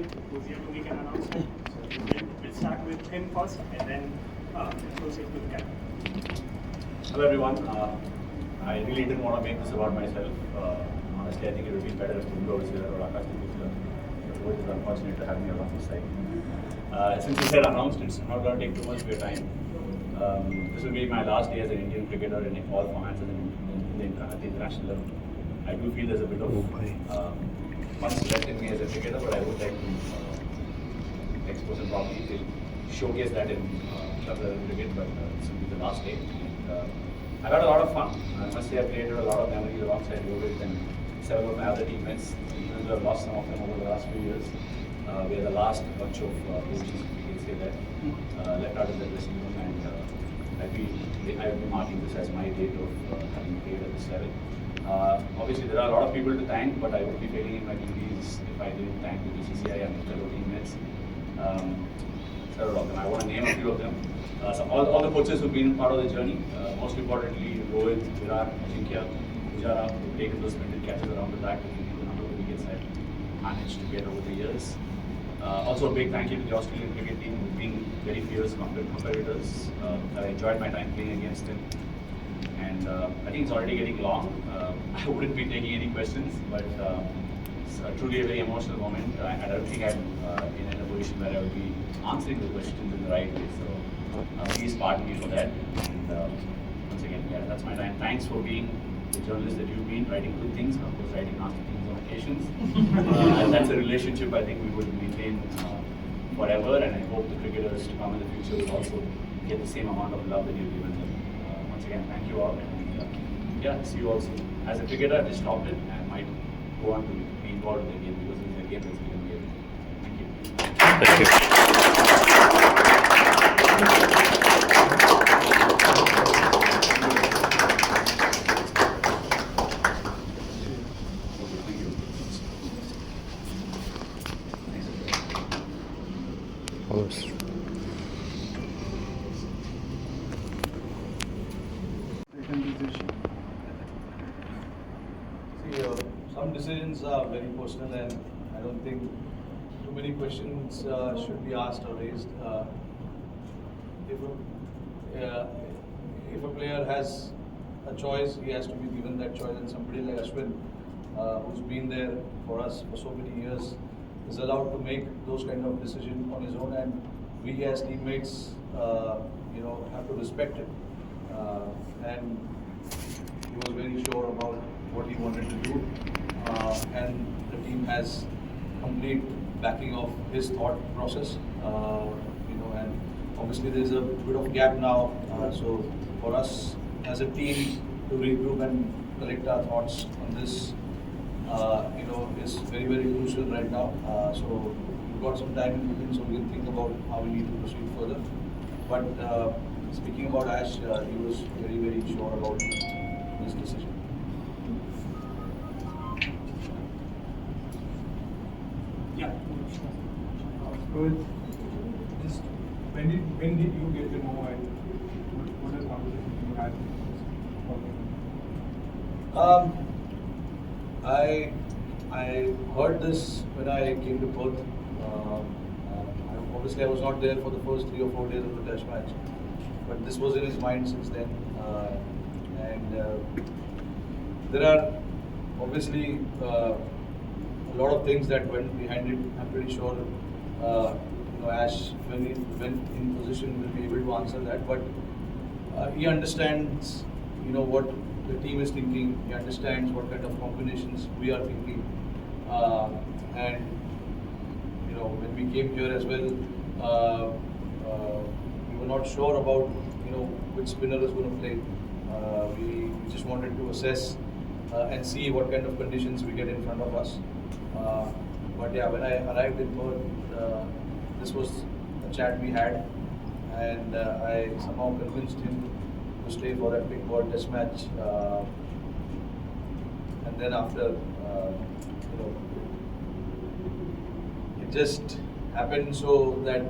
Ashwin, who's here to make an announcement. So we'll start with him first and then proceed with Kat. Hello everyone. I really didn't want to make this about myself. Honestly, I think it would be better if Tunga was here or Akash was here. It is unfortunate to have me around this side. Since you said announced, it's not going to take too much of your time. This will be my last day as an Indian cricketer in all formats at the international level. I do feel there's a bit of months left in me as a cricketer, but I would like to expose and probably showcase that in level cricket, but this will be the last day. I've had a lot of fun. I must say I've created a lot of memories alongside Rohit and several of my other teammates, even though I've lost some of them over the last few years. We are the last bunch of coaches, we can say that, left out of the dressing room, and I will be marking this as my date of having played at this level. Obviously, there are a lot of people to thank, but I would be failing in my duties if I didn't thank the BCCI and fellow teammates. Several of them. I want to name a few of them. So all the coaches who've been part of the journey, most importantly, Rohit, Virat, Pujara, who've taken those splendid catches around the track to give the number of wickets I've managed to get over the years. Also a big thank you to the Australian cricket team who've been very fierce competitors. I enjoyed my time playing against them. And I think it's already getting long. I wouldn't be taking any questions, but it's truly a very emotional moment. I don't think I'm in a position where I would be answering the questions in the right way. So please pardon me for that. And once again, yeah, that's my time. Thanks for being the journalist that you've been, writing good things, of course, writing nasty things on occasions. And that's a relationship I think we would maintain forever. And I hope the cricketers to come in the future will also get the same amount of love that you've given them. Once again, thank you all. And yeah, see you all soon. As a cricketer, I just stopped it and might go on to be involved in the game because it's a game that's become game. Thank you. Thank you. Some decisions are very personal, and I don't think too many questions should be asked or raised. If a player has a choice, he has to be given that choice, and somebody like Ashwin, who's been there for us for so many years, is allowed to make those kind of decisions on his own, and we as teammates, have to respect it. And he was very sure about what he wanted to do, and the team has complete backing of his thought process. And obviously there is a bit of gap now, so for us as a team to regroup and collect our thoughts on this, is very, very crucial right now. So we've got some time in between, so we can think about how we need to proceed further. But speaking about Ash, he was very, very sure about his decision. Yeah. Rohit, just when did you get to know and what is the conversation you had? I heard this when I came to Perth. Obviously, I was not there for the first 3 or 4 days of the Test match, but this was in his mind since then. There are obviously a lot of things that went behind it. I'm pretty sure Ash, when he went in position, will be able to answer that. But he understands, what the team is thinking. He understands what kind of combinations we are thinking, and when we came here as well, we were not sure about which spinner is going to play. We just wanted to assess and see what kind of conditions we get in front of us. But yeah, when I arrived in Perth, this was a chat we had, and I somehow convinced him to stay for that big world test match. And then after, it just happened so that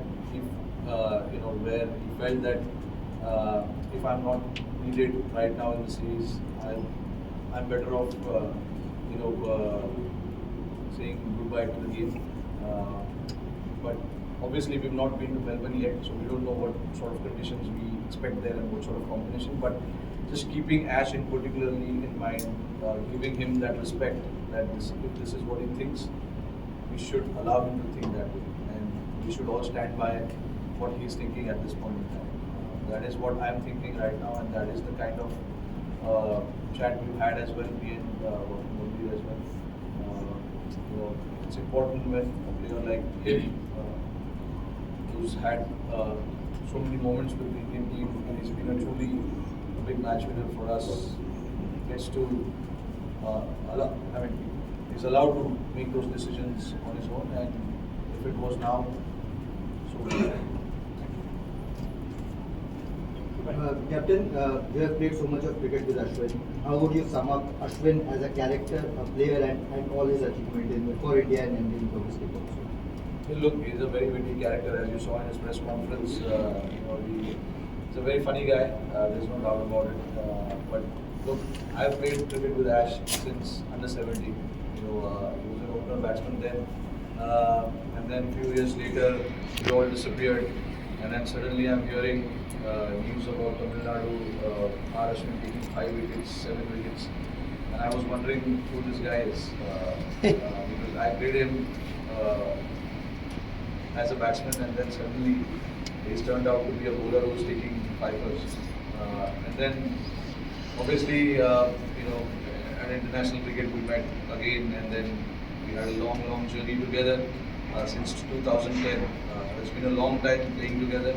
where he felt that if I'm not needed right now in the series, I'm better off, saying goodbye to the game. But obviously we've not been to Melbourne yet, so we don't know what sort of conditions we expect there and what sort of combination. But just keeping Ash in particularly in mind, giving him that respect that if this is what he thinks, we should allow him to think that way, and we should all stand by what he's thinking at this point in time. That is what I'm thinking right now, and that is the kind of chat we've had as well, me and Kohli as well. It's important when a player like him, who's had so many moments with the Indian team, and he's been a truly big match winner for us, gets to he's allowed to make those decisions on his own, and if it was now, so be it. Captain, you have played so much of cricket with Ashwin. How would you sum up Ashwin as a character, a player, and all his achievement for India and in domestic also? Well, look, he's a very witty character, as you saw in his press conference. He's a very funny guy. There's no doubt about it. But look, I've played cricket with Ash since under 17. He was an opener batsman then, and then a few years later, he all disappeared. And then suddenly I'm hearing news about Tamil Nadu, Ashwin taking 5 wickets, 7 wickets. And I was wondering who this guy is. Because I played him as a batsman, and then suddenly he's turned out to be a bowler who's taking 5ers. And then obviously, at international cricket we met again, and then we had a long journey together since 2010. It's been a long time playing together.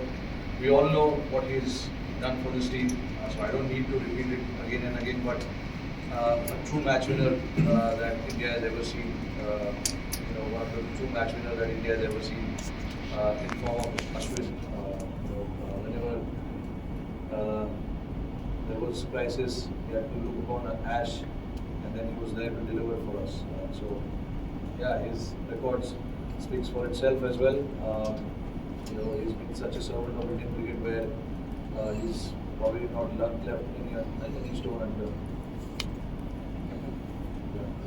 We all know what he's done for this team, so I don't need to repeat it again and again. But a true match winner that India has ever seen, one of the true match winners that India has ever seen in form of Ashwin. Whenever there was crisis, we had to look upon Ash, and then he was there to deliver for us. So yeah, his records speaks for itself as well. He's been such a servant of Indian cricket where he's probably not left any stone unturned.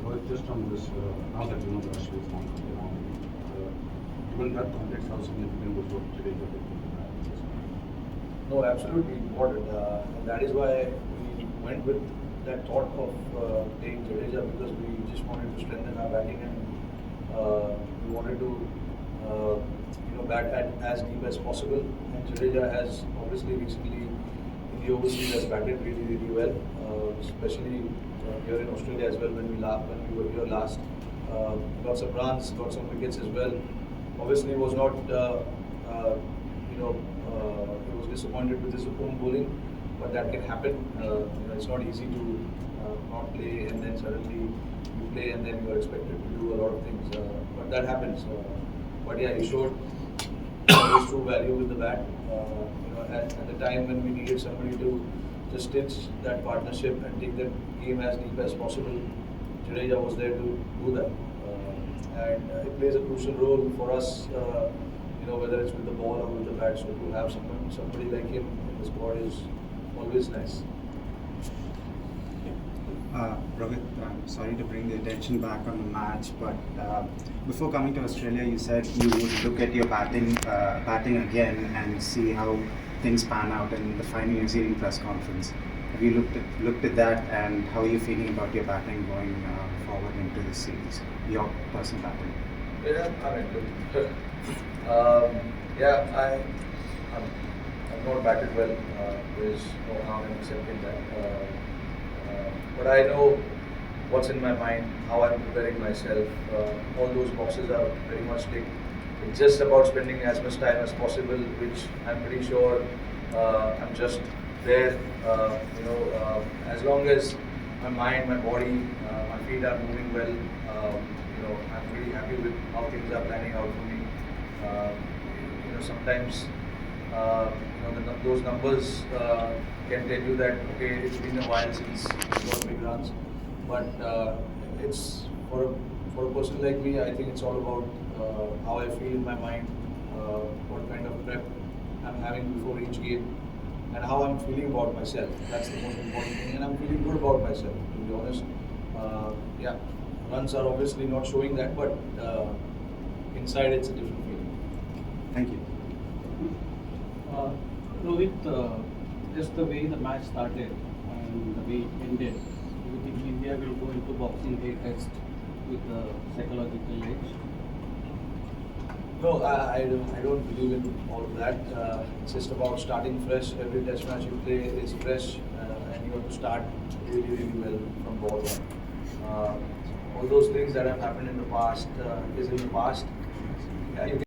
Rohit, just on this, now that you know the Ashwin is not coming around, given that context, how significant was what today did? No, absolutely important. And that is why we went with that thought of playing Jadeja, because we just wanted to strengthen our batting, and we wanted to bat at as deep as possible. And Jadeja has obviously recently in the overseas has batted really well, especially here in Australia as well. When we were here last, got some runs, got some wickets as well. Obviously, was not he was disappointed with his own bowling, but that can happen. It's not easy to not play and then suddenly you play and then you are expected to do a lot of things. But that happens. But yeah, he showed his true value with the bat. At the time when we needed somebody to just stitch that partnership and take that game as deep as possible, Jadeja was there to do that. And it plays a crucial role for us, whether it's with the ball or with the bat. So to have somebody like him in the squad is always nice. Rohit, I'm sorry to bring the attention back on the match, but before coming to Australia, you said you would look at your batting again and see how things pan out in the final New Zealand press conference. Have you looked at that, and how are you feeling about your batting going forward into this series, your personal batting? Yeah, I've not batted well. There's no harm in accepting that. But I know what's in my mind, how I'm preparing myself. All those boxes are very much ticked. It's just about spending as much time as possible, which I'm pretty sure I'm just there. As long as my mind, my body, my feet are moving well, I'm really happy with how things are planning out for me. Sometimes those numbers can tell you that okay, it's been a while since you got big runs, but it's for a person like me, I think it's all about how I feel in my mind, what kind of prep I'm having before each game, and how I'm feeling about myself. That's the most important thing, and I'm feeling good about myself, to be honest. Runs are obviously not showing that, but in inside it's a different feeling. Thank you. Rohit, just the way the match started and the way it ended, do you think India will go into Boxing Day test with a psychological edge? No, I don't believe in all of that. It's just about starting fresh. Every test match you play is fresh, and you have to start really, really well from ball one. All those things that have happened in the past is in the past. Yeah, you